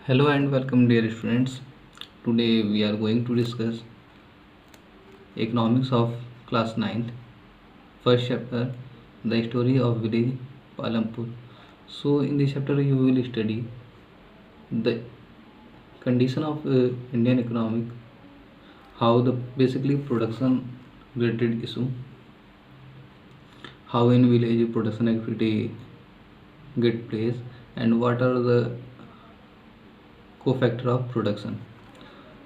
Hello and welcome, dear students. Today we are going to discuss economics of class 9th, first chapter, the story of village Palampur. So in this chapter you will study the condition of Indian economic, how the basically production related issue, how in village production activity get place, and what are the cofactor of production.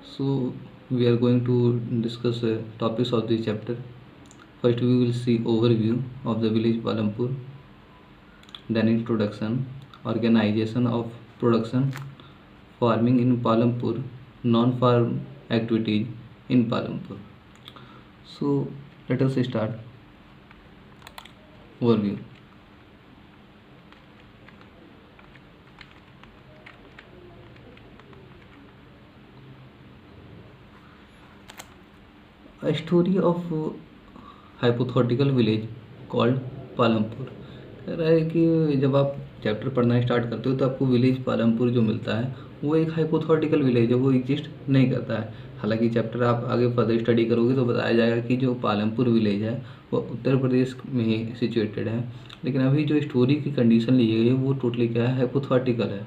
So we are going to discuss topics of this chapter. First we will see overview of the village Palampur, then introduction, organization of production, farming in Palampur, non-farm activities in Palampur. So let us start. Overview. A story of hypothetical village called Palampur. कह रहा है कि जब आप chapter पढ़ना start करते हो तो आपको विलेज पालमपुर जो मिलता है वो एक हाइपोथेटिकल विलेज है, वो एग्जिस्ट नहीं करता है। हालांकि चैप्टर आप आगे फर्दर स्टडी करोगे तो बताया जाएगा कि जो पालमपुर विलेज है वो उत्तर प्रदेश में ही सिचुएटेड है, लेकिन अभी जो स्टोरी की कंडीशन ली गई है वो टोटली क्या है, हाइपोथेटिकल है।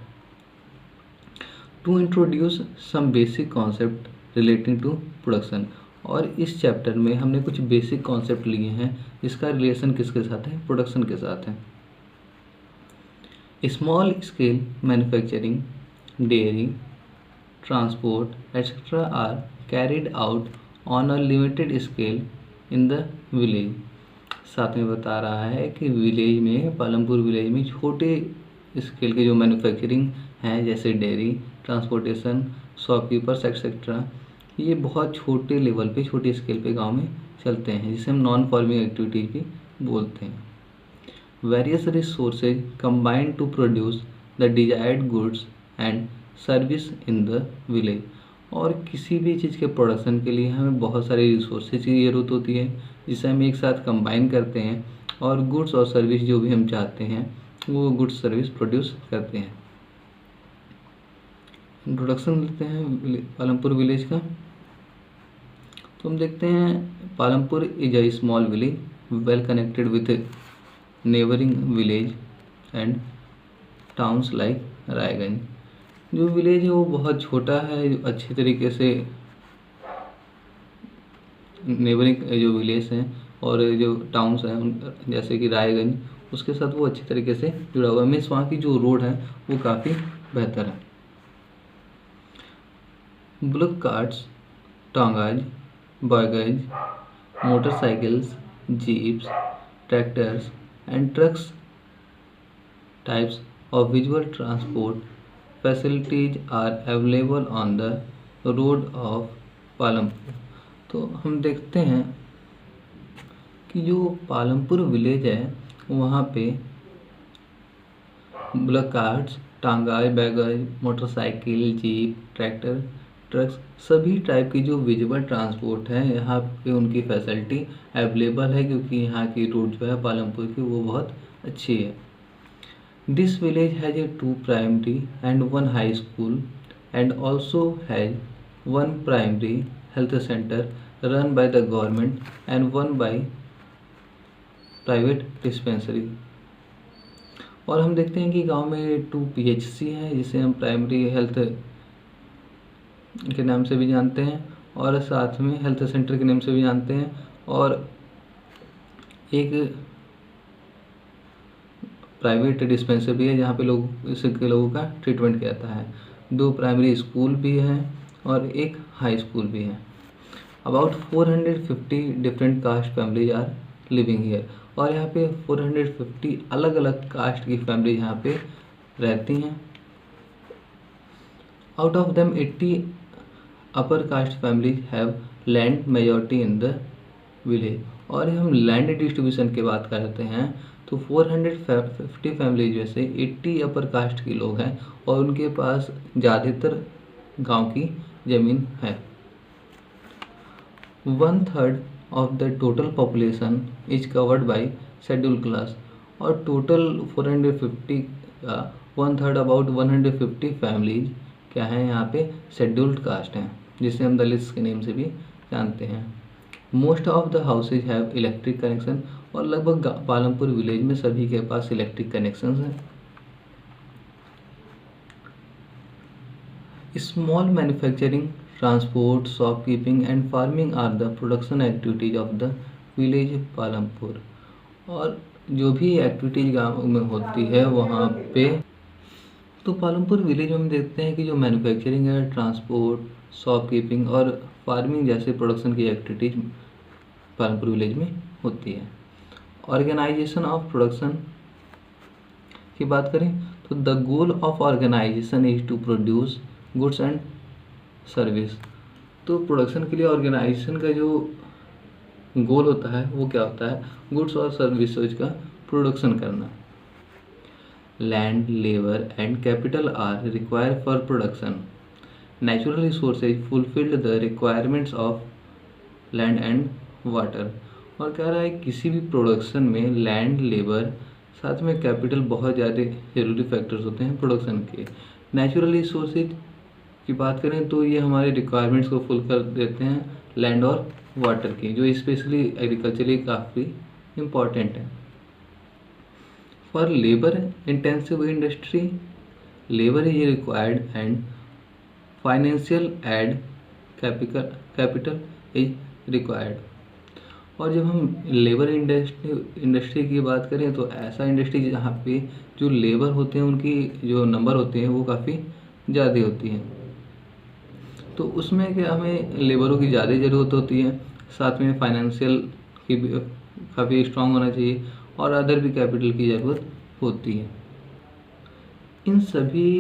To introduce some basic concept relating to production, और इस चैप्टर में हमने कुछ बेसिक कॉन्सेप्ट लिए हैं जिसका रिलेशन किसके साथ है, प्रोडक्शन के साथ है। Small scale manufacturing, dairy, transport etcetera are carried out on a limited scale in the village. साथ में बता रहा है कि विलेज में, पालमपुर विलेज में छोटे स्केल के जो मैन्युफैक्चरिंग हैं जैसे डेयरी, ट्रांसपोर्टेशन, शॉपकीपर्स एक्सेट्रा, ये बहुत छोटे लेवल पे, छोटे स्केल पे गांव में चलते हैं, जिसे हम नॉन फार्मिंग एक्टिविटीज भी बोलते हैं। Various resources combine to produce the desired goods and service in the village, और किसी भी चीज़ के प्रोडक्शन के लिए हमें बहुत सारे रिसोर्सेज की ज़रूरत होती है जिसे हम एक साथ कंबाइन करते हैं और गुड्स और सर्विस जो भी हम चाहते हैं वो गुड्स सर्विस प्रोड्यूस करते हैं। इंट्रोडक्शन लेते हैं पालमपुर विलेज का। तो हम देखते हैं Palampur is a small village well connected with neighbouring village and towns like Raiganj. जो विलेज है वो बहुत छोटा है, जो अच्छी तरीके से नेबरिंग जो विलेज हैं और जो टाउन्स हैं जैसे कि रायगंज, उसके साथ वो अच्छी तरीके से जुड़ा हुआ है। मीन्स वहाँ की जो रोड है वो काफ़ी बेहतर है। Bullock carts, tongas, baggage, motorcycles, jeeps, tractors and trucks types of visual transport facilities are available on the road of Palampur. तो हम देखते हैं कि जो पालमपुर विलेज है वहाँ पे बुलक कार्ट्स, टांगाई, baggage, motorcycle, jeep, tractor, trucks, सभी टाइप की जो विजुअल ट्रांसपोर्ट है यहाँ पे उनकी फैसिलिटी अवेलेबल है, क्योंकि यहाँ की रोड जो है पालमपुर की वो बहुत अच्छी है। This village has a 2 primary and 1 high school and also has 1 primary health center run by the government and 1 by private dispensary। और हम देखते हैं कि गांव में 2 PHC हैं जिसे हम प्राइमरी हेल्थ के नाम से भी जानते हैं और साथ में हेल्थ सेंटर के नाम से भी जानते हैं, और एक प्राइवेट डिस्पेंसरी भी है जहाँ पे लोग इसके लोगों का ट्रीटमेंट किया जाता है। 2 प्राइमरी स्कूल भी हैं और एक हाई स्कूल भी है। About 450 different caste families are living here, और यहाँ पे 450 अलग अलग कास्ट की फैमिली यहाँ पे रहती हैं। Out of them 80 upper caste families have land majority in the village. और हम लैंड डिस्ट्रीब्यूशन की बात करते हैं तो 450 फैमिलीज में से 80 अपर कास्ट के लोग हैं और उनके पास ज़्यादातर गांव की ज़मीन है। 1/3 of the total population is covered by schedule class, और टोटल 450 का 1/3 अबाउट 150 फैमिलीज क्या है यहाँ पे, शेड्यूल्ड कास्ट हैं, जिसे हम दलित्स के नेम से भी जानते हैं। Most of the houses have electric connection, और लगभग पालमपुर विलेज में सभी के पास इलेक्ट्रिक कनेक्शन हैं। Small manufacturing, transport, shopkeeping and farming are the production activities of the village Palampur. और जो भी एक्टिविटीज गाँव में होती है वहाँ पे, तो पालमपुर विलेज में हम देखते हैं कि जो मैन्युफैक्चरिंग है, ट्रांसपोर्ट, शॉपकीपिंग और फार्मिंग जैसे प्रोडक्शन की एक्टिविटीज पालमपुर विलेज में होती है। ऑर्गेनाइजेशन ऑफ प्रोडक्शन की बात करें तो the goal of organization is to produce goods and service. तो प्रोडक्शन के लिए ऑर्गेनाइजेशन का जो गोल होता है वो क्या होता है, गुड्स और सर्विसेज का प्रोडक्शन करना। Land, labour and capital R required for production. Natural resources fulfilled the requirements of land and water. और कह रहा है किसी भी प्रोडक्शन में लैंड, लेबर, साथ में कैपिटल बहुत ज़्यादा जरूरी फैक्टर्स होते हैं प्रोडक्शन के। नेचुरल रिसोर्सेज की बात करें तो ये हमारे रिक्वायरमेंट्स को फुल कर देते हैं, लैंड और वाटर की, जो स्पेशली एग्रीकल्चरली काफ़ी इम्पॉर्टेंट है। For labour intensive industry, labour is required and financial aid capital is required. और जब हम लेबर इंडस्ट्री की बात करें तो ऐसा इंडस्ट्री जहाँ पे जो लेबर होते हैं उनकी जो नंबर होते हैं वो काफ़ी ज़्यादा होती हैं, तो उसमें क्या हमें लेबरों की ज़्यादा ज़रूरत होती है, साथ में फाइनेंशियल की भी काफ़ी स्ट्रांग होना चाहिए और अदर भी कैपिटल की ज़रूरत होती है। इन सभी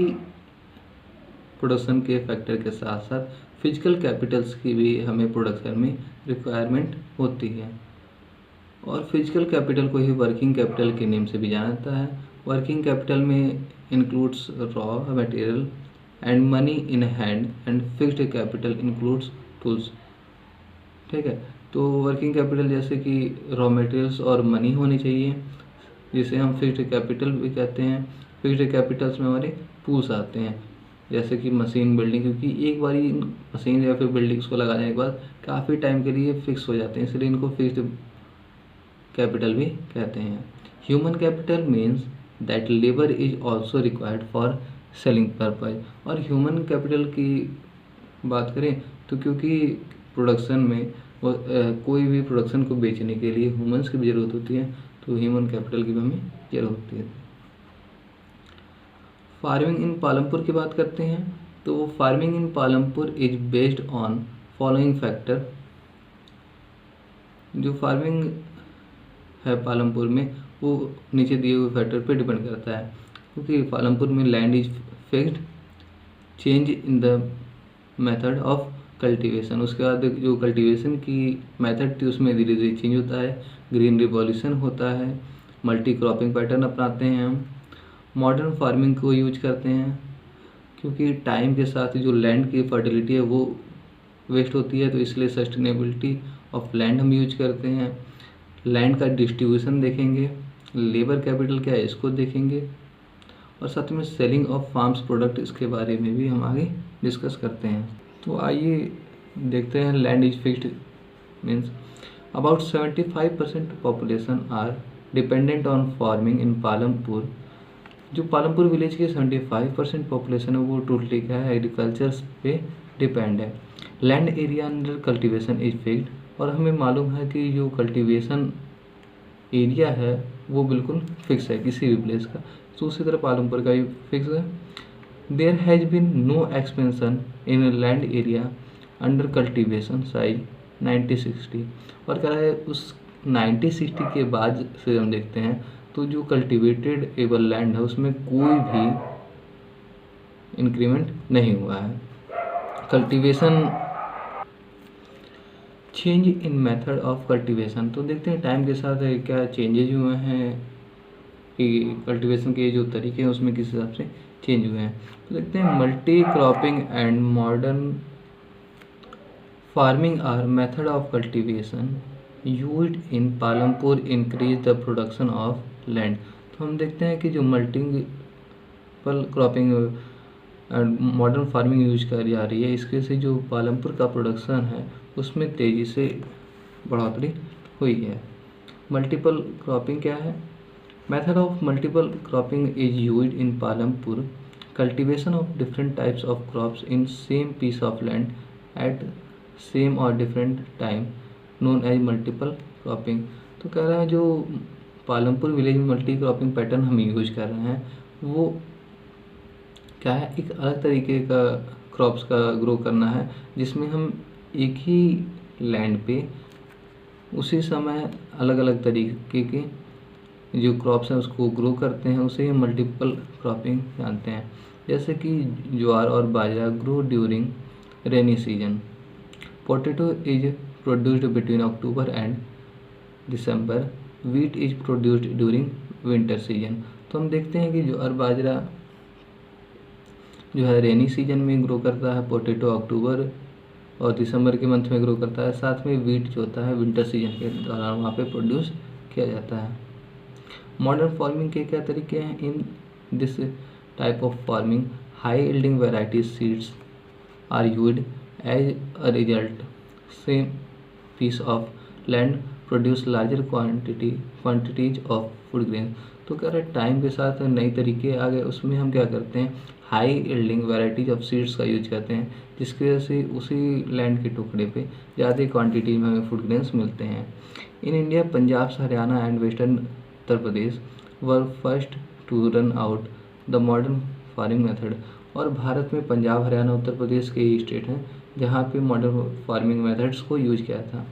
प्रोडक्शन के फैक्टर के साथ साथ फिजिकल कैपिटल्स की भी हमें प्रोडक्शन में रिक्वायरमेंट होती है। और फिजिकल कैपिटल को ही वर्किंग कैपिटल के नेम से भी जाना जाता है। वर्किंग कैपिटल में includes raw material and money in hand and fixed capital includes tools. ठीक है, तो वर्किंग कैपिटल जैसे कि रॉ मटेरियल्स और मनी होनी चाहिए, जिसे हम फिक्स्ड कैपिटल भी कहते हैं। फिक्स्ड कैपिटल्स में हमारे टूल्स आते हैं, जैसे कि मशीन, बिल्डिंग, क्योंकि एक बार मशीन या फिर बिल्डिंग्स को लगाने के बाद काफ़ी टाइम के लिए फिक्स हो जाते हैं, इसलिए इनको फिक्स्ड कैपिटल भी कहते हैं। Human capital means that labour is also required for selling purpose. और ह्यूमन कैपिटल की बात करें तो क्योंकि प्रोडक्शन में कोई भी प्रोडक्शन को बेचने के लिए ह्यूमन्स की भी ज़रूरत होती है, तो ह्यूमन कैपिटल की भी हमें ज़रूरत होती है। फार्मिंग इन पालमपुर की बात करते हैं तो farming in Palampur is based on following factor. जो फार्मिंग है पालमपुर में वो नीचे दिए हुए फैक्टर पे डिपेंड करता है, क्योंकि पालमपुर में land is fixed, change in the method of cultivation, उसके बाद जो कल्टीवेशन की मेथड थी उसमें धीरे धीरे चेंज होता है, ग्रीन रिवॉल्यूशन होता है, मल्टी क्रॉपिंग पैटर्न अपनाते हैं हम, मॉडर्न फार्मिंग को यूज करते हैं, क्योंकि टाइम के साथ जो लैंड की फर्टिलिटी है वो वेस्ट होती है, तो इसलिए सस्टेनेबिलिटी ऑफ लैंड हम यूज करते हैं। लैंड का डिस्ट्रीब्यूशन देखेंगे, लेबर कैपिटल क्या है इसको देखेंगे, और साथ में सेलिंग ऑफ फार्म्स प्रोडक्ट, इसके बारे में भी हम आगे डिस्कस करते हैं। तो आइए देखते हैं land is fixed means about 75% population are dependent on farming in Palampur. जो पालमपुर विलेज के 75% पॉपुलेशन है वो टोटली क्या है, एग्रीकल्चर पे डिपेंड है। Land area under cultivation is fixed, और हमें मालूम है कि जो कल्टीवेशन एरिया है वो बिल्कुल फिक्स है किसी भी प्लेस का, तो उसी तरह पालमपुर का भी फिक्स है। There has been no expansion in land area under cultivation साइज 1960। और कह रहा है उस 1960 के बाद से हम देखते हैं तो जो कल्टीवेटेड एबल लैंड है उसमें कोई भी इंक्रीमेंट नहीं हुआ है। Cultivation change in method of cultivation, तो देखते हैं टाइम के साथ क्या चेंजेज हुए हैं कि कल्टीवेशन के जो तरीके हैं उसमें किस हिसाब से चेंज हुए हैं। तो देखते हैं multi cropping and modern farming are method of cultivation used in Palampur increase the production of land. तो हम देखते हैं कि जो multiple cropping modern farming use कर जा रही है, इसके से जो पालमपुर का प्रोडक्शन है उसमें तेज़ी से बढ़ोतरी हुई है। मल्टीपल क्रॉपिंग क्या है? Method of multiple cropping is used in Palampur, cultivation of different types of crops in same piece of land at same और different time known as multiple cropping. तो कह रहा है जो पालमपुर विलेज में मल्टी क्रॉपिंग पैटर्न हम यूज कर रहे हैं वो क्या है, एक अलग तरीके का क्रॉप्स का ग्रो करना है, जिसमें हम एक ही लैंड पे उसी समय अलग अलग तरीके के जो क्रॉप्स हैं उसको ग्रो करते हैं, उसे हम मल्टीपल क्रॉपिंग जानते हैं। जैसे कि ज्वार और bajra grow during rainy season, potato is produced between October and December, wheat is produced during winter season. तो हम देखते हैं कि ज्वार बाजरा जो है रेनी सीजन में ग्रो करता है, पोटैटो अक्टूबर और दिसंबर के मंथ में ग्रो करता है, साथ में वीट जो होता है विंटर सीजन के दौरान वहाँ पे प्रोड्यूस किया जाता है। मॉडर्न फार्मिंग के क्या तरीके हैं? In this type of farming high yielding variety seeds are used as a result, same piece of land produce larger quantities of food grain. तो कह रहे टाइम के साथ नए तरीके आ गए, उसमें हम क्या करते हैं, high yielding varieties of seeds का यूज करते हैं, जिसकी वजह से उसी लैंड के टुकड़े पे ज़्यादा क्वांटिटी में हमें फूड ग्रेन्स मिलते हैं। In India Punjab, Haryana and western Uttar Pradesh were first to run out the modern farming method. और भारत में पंजाब, हरियाणा, उत्तर प्रदेश के ही स्टेट हैं जहाँ पे मॉडर्न फार्मिंग मेथड्स को यूज किया था।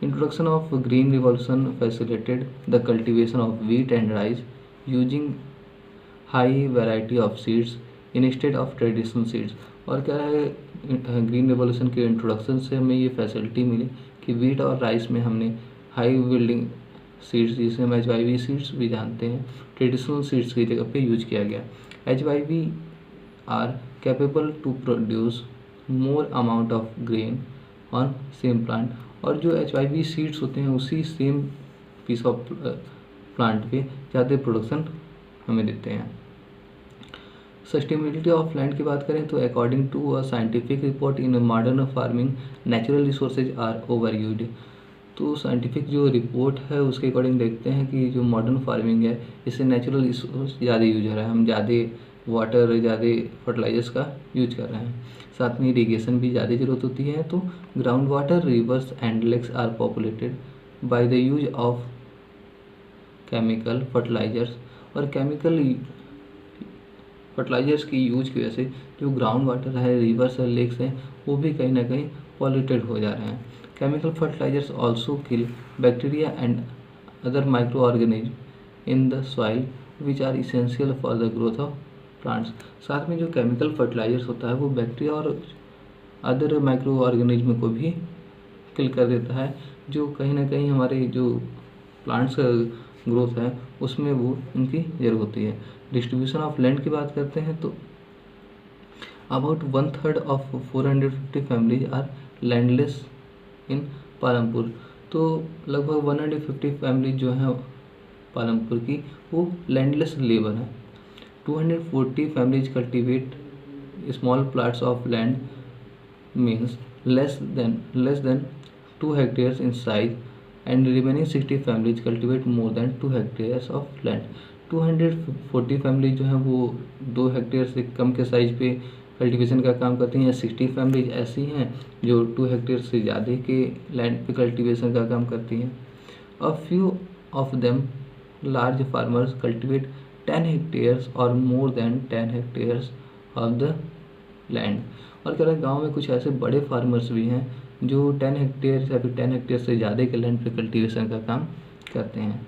Introduction of green revolution facilitated the cultivation of wheat and rice using high variety of seeds instead of traditional seeds. और क्या है, ग्रीन रिवॉल्यूशन के इंट्रोडक्शन से हमें ये फैसिलिटी मिली कि व्हीट और राइस में हमने हाई विल्डिंग सीड्स, जिसे हम HYV सीड्स भी जानते हैं, ट्रेडिशनल सीड्स की जगह पे यूज किया गया। HYV are capable to produce more amount of grain on same plant. और जो HYV सीड्स होते हैं उसी सेम पीस ऑफ प्लांट पे ज़्यादा प्रोडक्शन हमें देते हैं। सस्टेनेबिलिटी ऑफ लैंड की बात करें तो according to a scientific report in modern farming natural resources are over used. तो साइंटिफिक जो रिपोर्ट है उसके अकॉर्डिंग देखते हैं कि जो मॉडर्न फार्मिंग है इससे नेचुरल रिसोर्स ज़्यादा यूज हो रहा है, हम ज़्यादा वाटर, ज़्यादा फर्टिलाइजर्स का यूज कर रहे हैं, साथ में इरीगेशन भी ज़्यादा ज़रूरत होती है। तो ground water, rivers and lakes are populated by the use of chemical fertilizers. और केमिकल फर्टिलाइजर्स की यूज की वजह से जो ग्राउंड वाटर है, रिवर्स है, लेक्स हैं, वो भी कहीं ना कहीं पॉल्यूटेड हो जा रहे हैं। Chemical fertilizers also kill bacteria and other micro organism in the soil which are essential for the growth of plants. साथ में जो केमिकल फर्टिलाइजर्स होता है वो बैक्टीरिया और अदर माइक्रो ऑर्गेनिज्म को भी किल कर देता है, जो कहीं ना कहीं हमारे जो प्लांट्स का ग्रोथ है उसमें वो उनकी जरूरत होती है। डिस्ट्रीब्यूशन ऑफ लैंड की बात करते हैं तो about 1/3 of 450 families are landless in Palampur. तो लगभग 150 फैमिली जो हैं पालमपुर की वो लैंडलेस लेबर हैं। 240 families cultivate small plots of land means less than 2 hectares in size and remaining 60 families cultivate more than 2 hectares of land। 240 family जो हैं वो 2 हेक्टेयर से कम के साइज पे कल्टीवेशन का काम करती हैं, या 60 फैमिलीज ऐसी हैं जो 2 हेक्टेयर से ज़्यादा के लैंड पे कल्टीवेशन का काम करती हैं। A few of them large farmers cultivate 10 hectares और more than 10 hectares of the land. और कह रहे हैं गाँव में कुछ ऐसे बड़े फार्मर्स भी हैं जो 10 हेक्टेयर या फिर 10 हेक्टेयर से ज़्यादा के लैंड पे कल्टीवेशन का काम करते हैं।